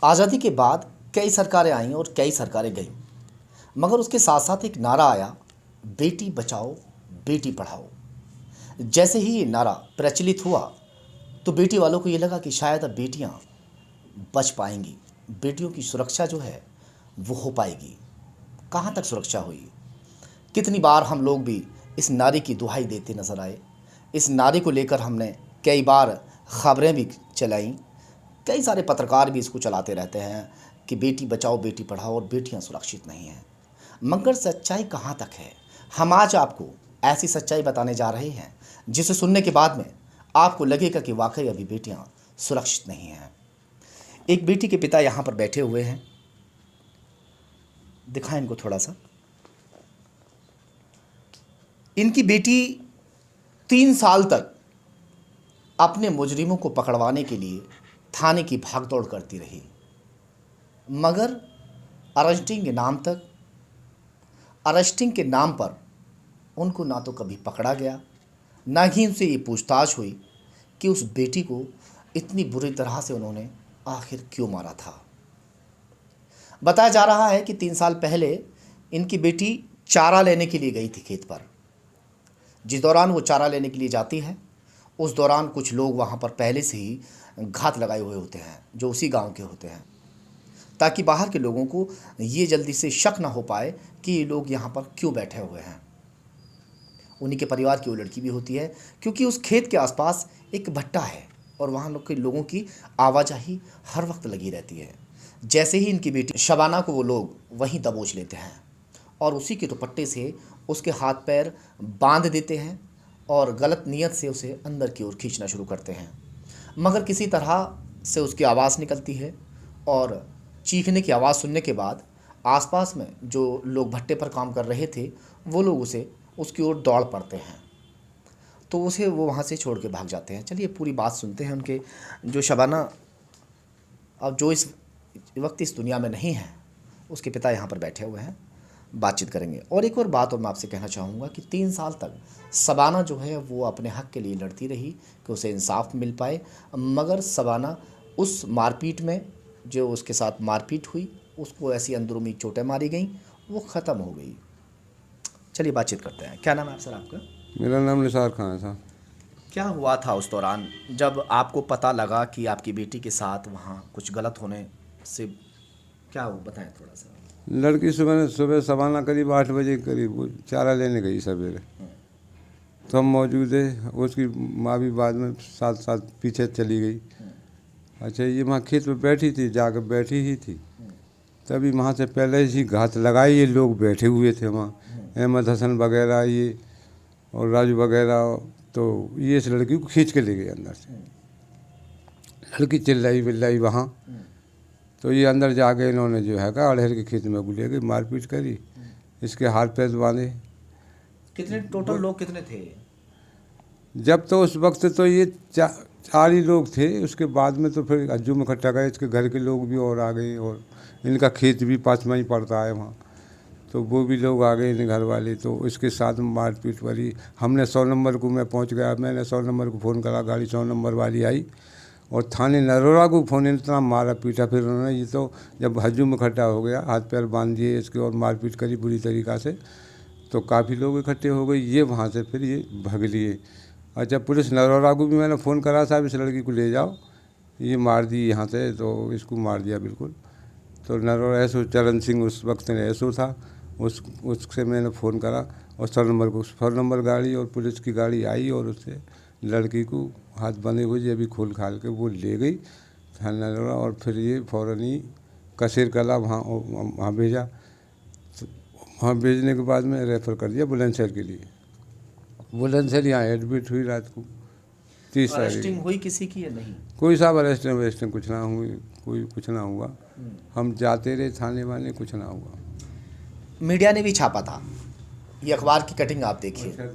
आज़ादी के बाद कई सरकारें आईं और कई सरकारें गईं, मगर उसके साथ साथ एक नारा आया, बेटी बचाओ बेटी पढ़ाओ। जैसे ही ये नारा प्रचलित हुआ तो बेटी वालों को ये लगा कि शायद अब बेटियां बच पाएंगी, बेटियों की सुरक्षा जो है वो हो पाएगी। कहाँ तक सुरक्षा हुई? कितनी बार हम लोग भी इस नारे की दुहाई देते नजर आए। इस नारे को लेकर हमने कई बार खबरें भी चलाईं, कई सारे पत्रकार भी इसको चलाते रहते हैं कि बेटी बचाओ बेटी पढ़ाओ और बेटियां सुरक्षित नहीं हैं। मगर सच्चाई कहाँ तक है? हम आज आपको ऐसी सच्चाई बताने जा रहे हैं जिसे सुनने के बाद में आपको लगेगा कि वाकई अभी बेटियां सुरक्षित नहीं हैं। एक बेटी के पिता यहाँ पर बैठे हुए हैं, दिखाएं इनको थोड़ा सा। इनकी बेटी 3 साल तक अपने मुजरिमों को पकड़वाने के लिए थाने की भागदौड़ करती रही, मगर अरेस्टिंग के नाम पर उनको ना तो कभी पकड़ा गया, ना ही उनसे ये पूछताछ हुई कि उस बेटी को इतनी बुरी तरह से उन्होंने आखिर क्यों मारा था। बताया जा रहा है कि 3 साल पहले इनकी बेटी चारा लेने के लिए गई थी खेत पर। जिस दौरान वो चारा लेने के लिए जाती है, उस दौरान कुछ लोग वहाँ पर पहले से ही घात लगाए हुए होते हैं, जो उसी गांव के होते हैं, ताकि बाहर के लोगों को ये जल्दी से शक ना हो पाए कि ये लोग यहाँ पर क्यों बैठे हुए हैं। उन्हीं के परिवार की वो लड़की भी होती है, क्योंकि उस खेत के आसपास एक भट्टा है और वहाँ के लोगों की आवाजाही हर वक्त लगी रहती है। जैसे ही इनकी बेटी शबाना को वो लोग वहीं दबोच लेते हैं और उसी के दुपट्टे से उसके हाथ पैर बांध देते हैं और गलत नीयत से उसे अंदर की ओर खींचना शुरू करते हैं। मगर किसी तरह से उसकी आवाज़ निकलती है और चीखने की आवाज़ सुनने के बाद आसपास में जो लोग भट्टे पर काम कर रहे थे वो लोग उसकी ओर दौड़ पड़ते हैं, तो उसे वो वहाँ से छोड़ के भाग जाते हैं। चलिए पूरी बात सुनते हैं उनके, जो शबाना अब जो इस वक्त इस दुनिया में नहीं है, उसके पिता यहाँ पर बैठे हुए हैं, बातचीत करेंगे। और एक और बात और मैं आपसे कहना चाहूँगा कि 3 साल तक शबाना जो है वो अपने हक़ के लिए लड़ती रही कि उसे इंसाफ मिल पाए, मगर शबाना उस मारपीट में, जो उसके साथ मारपीट हुई, उसको ऐसी अंदरूनी चोटें मारी गई, वो ख़त्म हो गई। चलिए बातचीत करते हैं। क्या नाम है आप सर आपका? मेरा नाम निसार खान है साहब। क्या हुआ था उस दौरान जब आपको पता लगा कि आपकी बेटी के साथ वहाँ कुछ गलत होने से? क्या हो, बताएं थोड़ा सा। लड़की सुबह सवाना करीब 8 बजे करीब वो चारा लेने गई सवेरे, तो हम मौजूद है। उसकी माँ भी बाद में साथ साथ पीछे चली गई। अच्छा, ये वहाँ खेत में बैठी थी, जाकर बैठी ही थी, तभी वहाँ से पहले ही घात लगाई। ये लोग बैठे हुए थे वहाँ, अहमद हसन वगैरह ये और राजू वगैरह, तो ये इस लड़की को खींच के ले गए अंदर से। लड़की चिल्लाई बिल्लाई वहाँ, तो ये अंदर जाके इन्होंने जो है अड़हर के खेत में ले गई, मारपीट करी, इसके हाथ पैर बांधे। कितने टोटल लोग कितने थे? जब तो उस वक्त तो ये 4 ही लोग थे, उसके बाद में तो फिर हज्जू में इकट्ठा गए, इसके घर के लोग भी और आ गए, और इनका खेत भी पास में ही पड़ता है वहाँ, तो वो भी लोग आ गए इन घर वाले। तो इसके साथ मारपीट वाली, हमने 100 नंबर को मैं पहुँच गया, मैंने 100 नंबर को फ़ोन करा, गाड़ी 100 नंबर वाली आई और थाने नरोरा को फ़ोन इतना मारा पीटा। फिर उन्होंने, ये तो जब हज्जू में इकट्ठा हो गया, हाथ पैर बांध दिए इसके और मारपीट करी बुरी तरीक़ा से, तो काफ़ी लोग इकट्ठे हो गए। ये वहाँ से फिर ये भाग लिए। अच्छा, पुलिस नरोरा को भी मैंने फ़ोन करा, साहब इस लड़की को ले जाओ, ये मार दी यहाँ से, तो इसको मार दिया बिल्कुल। तो नरोरा एसओ चरण सिंह उस वक्त में एसओ था, उससे मैंने फ़ोन करा और 100 नंबर को, 100 नंबर गाड़ी और पुलिस की गाड़ी आई और उससे लड़की को हाथ बंधे हुए अभी खोल खाल के वो ले गई थाना नरोरा। और फिर ये फ़ौरन ही कसेर कला वहाँ भेजा। तो वहाँ भेजने के बाद में रेफ़र कर दिया बुलंदशहर के लिए। बुलंदशहर यहाँ एडमिट हुई रात को 30 तारीख। अरेस्टिंग हुई किसी की या नहीं? कोई साहब अरेस्टिंग कुछ ना हुई, कोई कुछ ना हुआ। हम जाते रहे थाने वाले, कुछ ना हुआ। मीडिया ने भी छापा था, ये अखबार की कटिंग आप देखिए।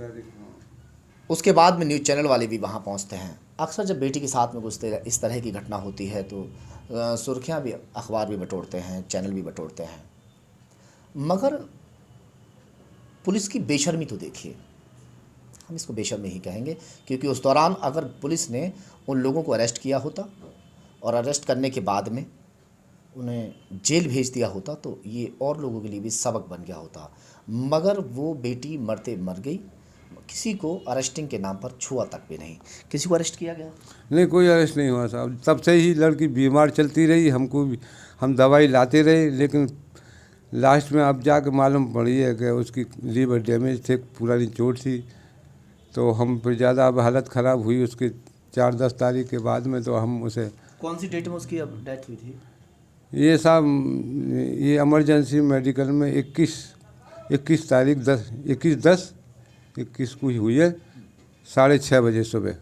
उसके बाद में न्यूज़ चैनल वाले भी वहाँ पहुँचते हैं। अक्सर जब बेटी के साथ में कुछ इस तरह की घटना होती है तो सुर्खियाँ भी, अखबार भी बटोरते हैं, चैनल भी बटोरते हैं। मगर पुलिस की बेशर्मी तो देखिए, हम इसको बेशर्मी ही कहेंगे, क्योंकि उस दौरान अगर पुलिस ने उन लोगों को अरेस्ट किया होता और अरेस्ट करने के बाद में उन्हें जेल भेज दिया होता तो ये और लोगों के लिए भी सबक बन गया होता। मगर वो बेटी मरते मर गई, किसी को अरेस्टिंग के नाम पर छुआ तक भी नहीं। किसी को अरेस्ट किया गया? नहीं, कोई अरेस्ट नहीं हुआ साहब। तब से ही लड़की बीमार चलती रही, हमको भी हम दवाई लाते रहे, लेकिन लास्ट में अब जाके मालूम पड़ी है कि उसकी लीवर डैमेज थे, पुरानी चोट थी। तो हम फिर ज़्यादा अब हालत ख़राब हुई उसकी 4-10 तारीख के बाद में, तो हम उसे कौन सी डेट में उसकी अब डेथ हुई थी? ये साहब ये इमरजेंसी मेडिकल में 21 तारीख 21 को ही हुई है, 6:30 बजे सुबह।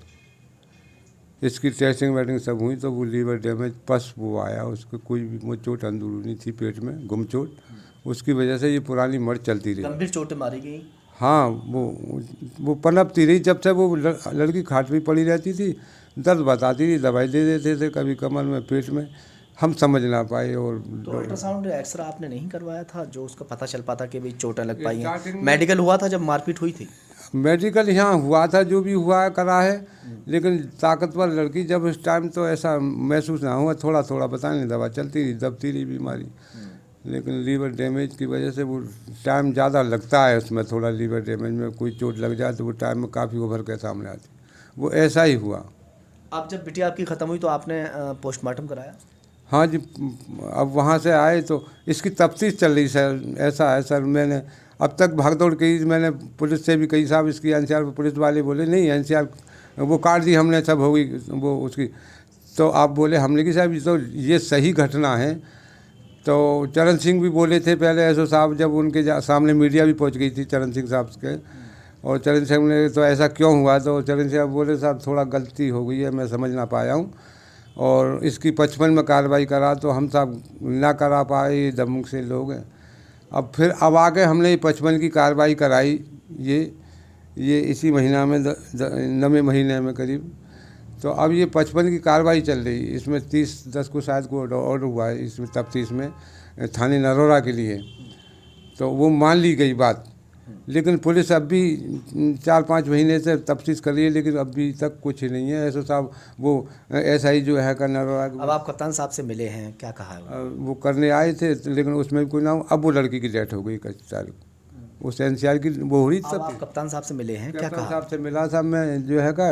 इसकी टेस्टिंग वेटिंग सब हुई तो वो लीवर डैमेज पस वो आया, उसको कोई भी वो चोट अंदरूनी थी पेट में, गुम चोट, उसकी वजह से ये पुरानी मर्ज चलती रही। गंभीर चोटें मारी गई? हाँ, वो पनपती रही जब से वो लड़की खाट में पड़ी रहती थी, दर्द बताती थी, दवाई दे देते थे, कभी कमर में, पेट में, हम समझ ना पाए। और तो अल्ट्रासाउंड एक्सरा आपने नहीं करवाया था जो उसका पता चल पाता कि भाई चोटें लग पाई हैं? स्टार्टिंग में- मेडिकल हुआ था जब मारपीट हुई थी? मेडिकल यहाँ हुआ था, जो भी हुआ है करा है, लेकिन ताकतवर लड़की जब उस टाइम तो ऐसा महसूस ना हुआ, थोड़ा थोड़ा बताने दवा चलती रही, दबती रही बीमारी। लेकिन लीवर डैमेज की वजह से वो टाइम ज़्यादा लगता है उसमें, थोड़ा लीवर डैमेज में कोई चोट लग जाए तो वो टाइम में काफ़ी ओवर के सामने आती, वो ऐसा ही हुआ। अब जब बिटिया आपकी ख़त्म हुई तो आपने पोस्टमार्टम कराया? हाँ जी, अब वहाँ से आए तो इसकी तफ्तीश चल रही सर। ऐसा है सर, मैंने अब तक भागदौड़ की, मैंने पुलिस से भी कही साहब इसकी एनसीआर, पुलिस वाले बोले नहीं एनसीआर वो काट दी हमने, सब हो गई वो उसकी। तो आप बोले हमने कि साहब तो ये सही घटना है। तो चरण सिंह भी बोले थे पहले एसओ साहब, जब उनके सामने मीडिया भी पहुंच गई थी चरण सिंह साहब के, और चरण सिंह ने तो ऐसा क्यों हुआ, तो चरण सिंह बोले साहब थोड़ा गलती हो गई है, मैं समझ ना पाया हूँ, और इसकी 55 में कार्रवाई करा तो हम साहब ना करा पाए, दमक से लोग हैं। अब आगे हमने 55 की कार्रवाई कराई, ये इसी महीना में 9वें महीने में करीब। तो अब ये 55 की कार्रवाई चल रही, इसमें 30/10 को शायद को ऑर्डर हुआ है इसमें तफ्तीश में थाने नरोरा के लिए, तो वो मान ली गई बात। लेकिन पुलिस अब भी 4-5 महीने से तफ्तीश कर रही है, लेकिन अभी तक कुछ नहीं है। ऐसा साहब वो SI जो है नरोरा, अब आप कप्तान साहब से मिले हैं, क्या कहा है? वो करने आए थे लेकिन उसमें भी कोई ना हो। अब वो लड़की की डेथ हो गई 21 तारीख, उस NCR की वो हो रही अब आप कप्तान साहब से मिले हैं, क्या कप्तान कहा? साहब से मिला साहब मैं, जो है का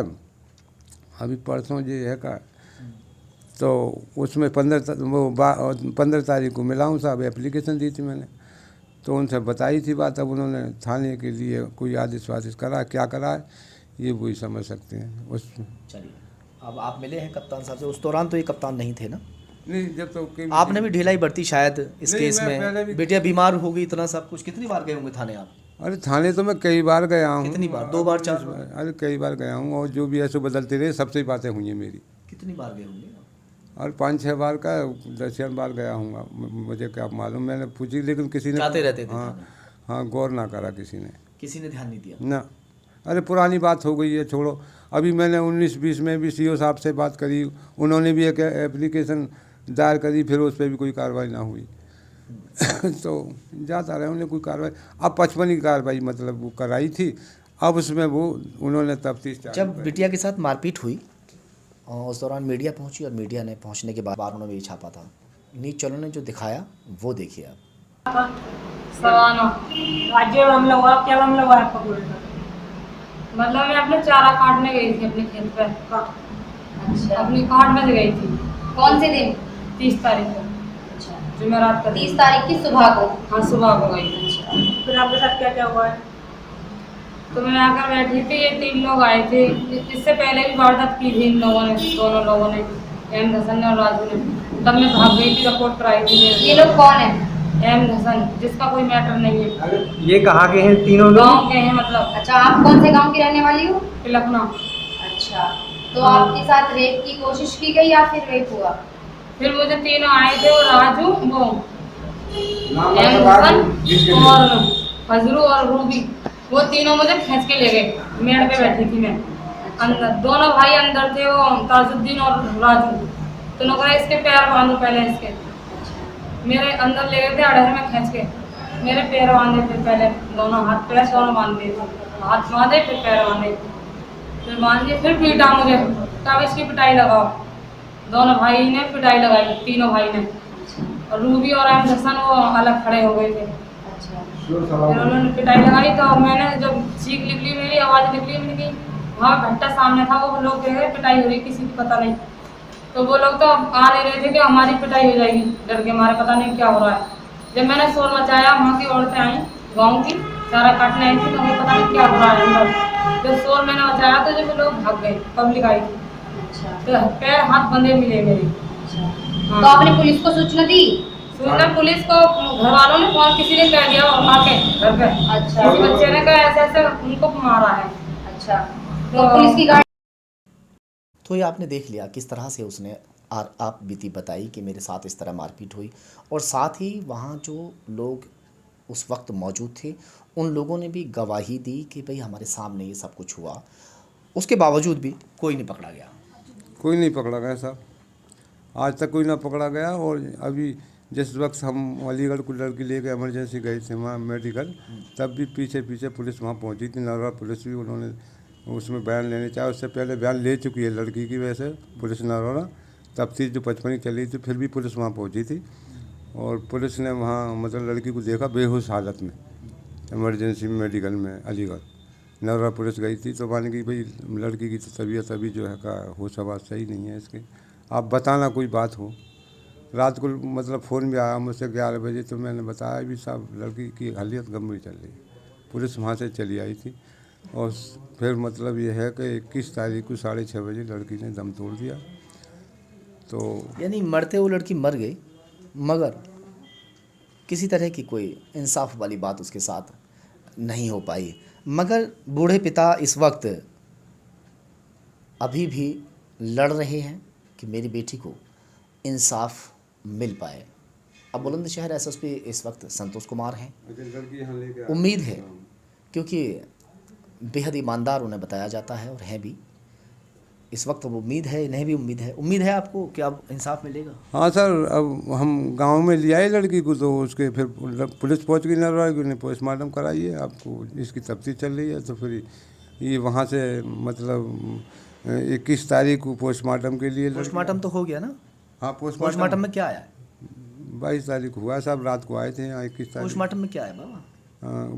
अभी परसों जो है का, तो उसमें 15 तारीख को मिला हूँ साहब, एप्लीकेशन दी थी मैंने, तो उनसे बताई थी बात। अब उन्होंने थाने के लिए कोई आदेश वादिश करा, क्या करा है ये वही समझ सकते हैं उसमें। चलिए, अब आप मिले हैं कप्तान साहब से, उस दौरान तो ये कप्तान नहीं थे ना? नहीं, जब तो आपने भी ढिलाई बरती शायद इस नहीं, केस मैं पहले भी- में, बेटिया बीमार हो गई, इतना सब कुछ। कितनी बार गए होंगे थाने आप? अरे थाने तो मैं कई बार गया हूँ। कितनी बार? 2 बार, 4 बार? अरे कई बार गया हूँ, और जो भी ऐसे बदलते रहे सबसे ही बातें हुई हैं मेरी। कितनी बार गए होंगे? और 5-6 बार का 10 बार गया हूँ, मुझे क्या मालूम, मैंने पूछी लेकिन किसी ने जाते रहते थे हाँ गौर ना करा किसी ने, किसी ने ध्यान नहीं दिया ना। अरे पुरानी बात हो गई है, छोड़ो। अभी मैंने 19-20 में भी CO साहब से बात करी, उन्होंने भी एक एप्लीकेशन दायर करी, फिर उस पर भी कोई कार्रवाई ना हुई। तो जाता रहे उन्होंने कोई कार्रवाई। अब 55 की कार्रवाई मतलब वो कराई थी, अब उसमें वो उन्होंने तफ्तीश जब बिटिया के साथ मारपीट हुई और उस दौरान मीडिया पहुंची, और मीडिया ने पहुंचने के बाद उन्होंने ये छापा था, न्यूज़ चैनल ने जो दिखाया वो देखिए आप। सवाना राज्य हमला हुआ, क्या हमला हुआ है पकड़ कर? मतलब मैं अपने चारा काटने गई थी अपने खेत पे। अच्छा, अपनी काट में गई थी कौन से दिन? 30 तारीख को, अच्छा, जुमेरात का 30 दिन। तारीख की सुबह को। हाँ, सुबह को गई थी। फिर आपके साथ क्या क्या हुआ है? तो मैं आकर बैठी थी, ये 3 लोग आए थे। इससे पहले भी वारदात की थी इन लोगों ने, दोनों लोगों ने, एम हसन और राजू ने। तब मैं भाग गई थी, रिपोर्ट कराई थी। ये लोग कौन है? एम हसन, जिसका कोई मैटर नहीं है, ये कहाँ के हैं तीनों लोग? गाँव के हैं मतलब, अच्छा, आप कौन से गांव की रहने वाली हो? लखनऊ। अच्छा, तो आपके साथ रेप की कोशिश की गई या फिर रेप हुआ? फिर मुझे तीनों आए थे, और राजू, वो एम हसन और फजरू और रूबी, वो तीनों मुझे खींच के ले गए। मेड़ पे बैठी थी मैं, अंदर दोनों भाई अंदर थे, वो ताजुद्दीन और राजू। तो उन्होंने कहा इसके पैर बांधो पहले इसके। मेरे अंदर ले गए थे अड़हर में खींच के, मेरे पैर बांधे थे पहले, दोनों हाथ पैर दोनों बांध दिए थे, हाथ बांधे फिर पैर बांधे, फिर बांध दिए, फिर पीटा मुझे। तब इसकी पिटाई लगाओ, दोनों भाई ने पिटाई लगाई, तीनों भाई ने। और रूबी और एम हसन वो अलग खड़े हो गए थे। अच्छा। फिर उन्होंने पिटाई लगाई तो मैंने जब चीख निकली, मेरी आवाज़ निकली, मैंने की वहाँ घंटा सामने था, वो लोग कह रहे पिटाई हो रही, किसी को पता नहीं। तो वो लोग तो आ नहीं रहे थे कि हमारी पिटाई हो जाएगी, डर के मारे पता नहीं क्या हो रहा है। जब मैंने शोर मचाया, वहाँ की औरतें आई, गाँव की चारा काटने आई थी, तो हमें पता नहीं क्या हो रहा है अंदर। जब शोर मैंने मचाया तो जब लोग भाग गए, पब्लिक आई थी, अच्छा। तो पैर हाथ बंधे मिले मेरे। अच्छा। हाँ। तो आपने पुलिस को सूचना दी? सूचना पुलिस को घर वालों ने फोन, किसी ने कह दिया आके घर पे, अच्छा। किसी बच्चे ने कहा ऐसे ऐसे उनको मारा है। अच्छा। तो पुलिस की गाड़ी तो ये आपने देख लिया किस तरह से उसने आप बीती बताई कि मेरे साथ इस तरह मारपीट हुई, और साथ ही वहाँ जो लोग उस वक्त मौजूद थे उन लोगों ने भी गवाही दी कि भाई हमारे सामने ये सब कुछ हुआ। उसके बावजूद भी कोई नहीं पकड़ा गया। कोई नहीं पकड़ा गया साहब, आज तक कोई ना पकड़ा गया। और अभी जिस वक्त हम अलीगढ़ को लड़की लेके इमरजेंसी गए थे वहाँ मेडिकल, तब भी पीछे पीछे पुलिस वहाँ पहुँची थी, नरवा पुलिस भी, उन्होंने उसमें बयान लेने चाहे, उससे पहले बयान ले चुकी है लड़की की। वैसे पुलिस नरवा तफ्तीश जो 55 चली थी, फिर भी पुलिस वहाँ पहुँची थी और पुलिस ने वहाँ मतलब लड़की को देखा बेहोश हालत में इमरजेंसी में मेडिकल में अलीगढ़। नरवा पुलिस गई थी तो मान की भाई लड़की की तो तबीयत अभी जो है का होश आवाज़ सही नहीं है इसके, आप बताना कोई बात हो। रात को मतलब फ़ोन भी आया मुझसे 11 बजे, तो मैंने बताया भी साहब लड़की की हालत गंभीर चल रही है। पुलिस वहाँ से चली आई थी और फिर मतलब ये है कि 21 तारीख को 6:30 बजे लड़की ने दम तोड़ दिया। तो यानी मरते वो लड़की मर गई, मगर किसी तरह की कोई इंसाफ वाली बात उसके साथ नहीं हो पाई। मगर बूढ़े पिता इस वक्त अभी भी लड़ रहे हैं कि मेरी बेटी को इंसाफ मिल पाए। अब बुलंदशहर एसएसपी इस वक्त संतोष कुमार हैं। उम्मीद है, क्योंकि बेहद ईमानदार उन्हें बताया जाता है और हैं भी, इस वक्त अब उम्मीद है, इन्हें भी उम्मीद है आपको कि अब इंसाफ मिलेगा। हाँ सर, अब हम गांव में ले आए लड़की को, तो उसके फिर पुलिस पहुंच गई नरवा, ने पोस्टमार्टम कराई है, आपको इसकी तफ्तीश चल रही है। तो फिर ये वहाँ से मतलब 21 तारीख को पोस्टमार्टम के लिए पोस्टमार्टम तो हो गया ना? हाँ पोस्टमार्टम में क्या आया? 22 तारीख को हुआ साहब, रात को आए थे यहाँ 21 तारीख। पोस्टमार्टम में क्या है बाबा?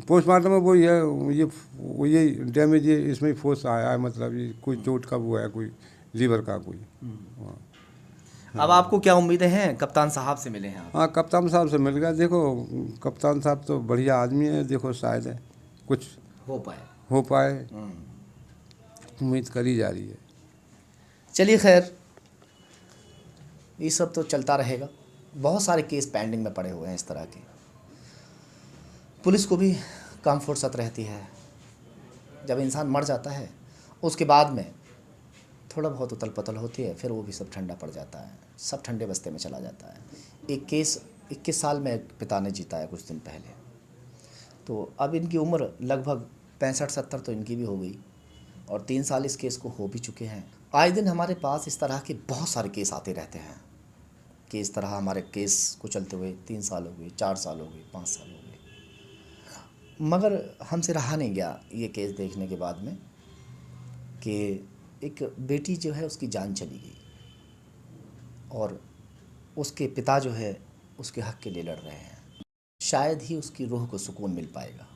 पोस्टमार्टम में वो ये डैमेज ये इसमें फोर्स आया है, मतलब ये कोई चोट का वो है, कोई लीवर का कोई। अब आपको क्या उम्मीदें हैं? कप्तान साहब से मिले हैं आप? हाँ, कप्तान साहब से मिल गया। देखो कप्तान साहब तो बढ़िया आदमी है, देखो शायद है कुछ हो पाए, उम्मीद करी जा रही है। चलिए खैर, ये सब तो चलता रहेगा। बहुत सारे केस पेंडिंग में पड़े हुए हैं इस तरह के। पुलिस को भी काम फुर्सत रहती है। जब इंसान मर जाता है उसके बाद में थोड़ा बहुत उतल पतल होती है, फिर वो भी सब ठंडा पड़ जाता है, सब ठंडे बस्ते में चला जाता है। एक केस 21 साल में पिता ने जीता है कुछ दिन पहले, तो अब इनकी उम्र लगभग 65-70 तो इनकी भी हो गई और 3 साल इस केस को हो भी चुके हैं। आए दिन हमारे पास इस तरह के बहुत सारे केस आते रहते हैं कि इस तरह हमारे केस को चलते हुए 3 साल हो गए, 4 साल हो गए, 5 साल हो गए, मगर हमसे रहा नहीं गया ये केस देखने के बाद में कि एक बेटी जो है उसकी जान चली गई और उसके पिता जो है उसके हक के लिए लड़ रहे हैं। शायद ही उसकी रूह को सुकून मिल पाएगा।